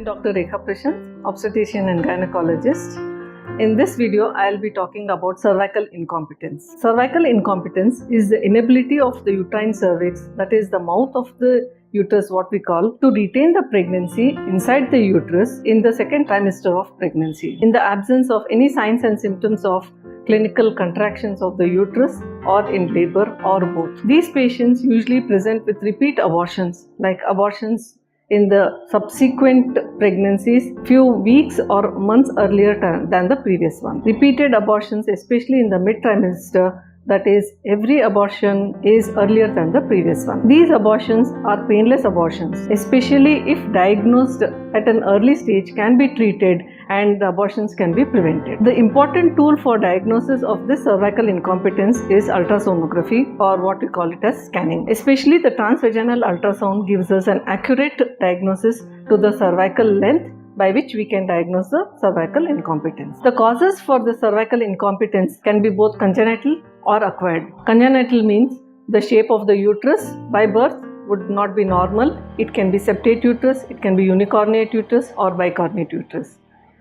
Dr. Rekha Prashanth, obstetrician and gynecologist. In this video, I'll be talking about cervical incompetence. Cervical incompetence is the inability of the uterine cervix, that is the mouth of the uterus, what we call, to retain the pregnancy inside the uterus in the second trimester of pregnancy, in the absence of any signs and symptoms of clinical contractions of the uterus or in labor or both. These patients usually present with repeat abortions, like abortions in the subsequent pregnancies few weeks or months earlier than the previous one. Repeated abortions, especially in the mid-trimester, that is, every abortion is earlier than the previous one. These abortions are painless abortions, especially if diagnosed at an early stage, can be treated and the abortions can be prevented. The important tool for diagnosis of this cervical incompetence is ultrasonography, or what we call it as scanning. Especially the transvaginal ultrasound gives us an accurate diagnosis to the cervical length, by which we can diagnose the cervical incompetence. The causes for the cervical incompetence can be both congenital or acquired. Congenital means the shape of the uterus by birth would not be normal. It can be septate uterus, it can be unicornate uterus or bicornate uterus.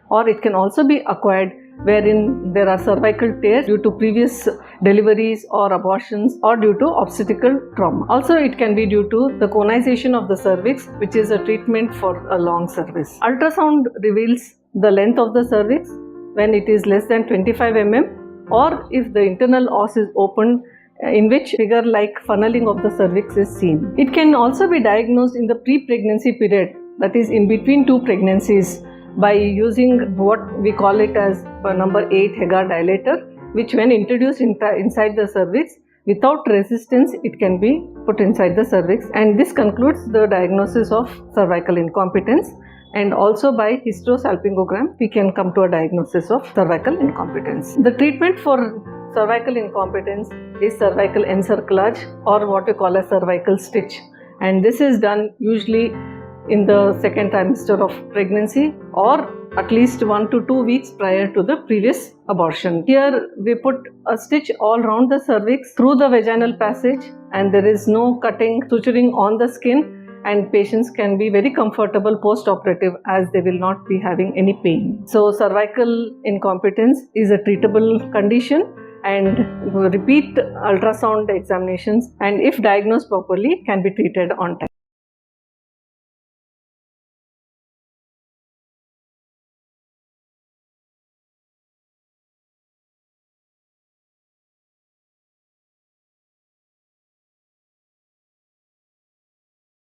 Or it can also be acquired, wherein there are cervical tears due to previous deliveries or abortions or due to obstetrical trauma. Also, it can be due to the conization of the cervix, which is a treatment for a long cervix. Ultrasound reveals the length of the cervix when it is less than 25 mm, or if the internal os is open, in which figure-like funneling of the cervix is seen. It can also be diagnosed in the pre-pregnancy period, that is in between two pregnancies, by using what we call it as number 8 Hagar dilator, which when introduced inside the cervix, without resistance, it can be put inside the cervix. And this concludes the diagnosis of cervical incompetence. And also by hysterosalpingogram, we can come to a diagnosis of cervical incompetence. The treatment for cervical incompetence is cervical encerclage, or what we call a cervical stitch. And this is done usually in the second trimester of pregnancy, or at least 1 to 2 weeks prior to the previous abortion. Here we put a stitch all around the cervix through the vaginal passage, and there is no cutting, suturing on the skin, and patients can be very comfortable post-operative as they will not be having any pain. So cervical incompetence is a treatable condition, and repeat ultrasound examinations, and if diagnosed properly, can be treated on time.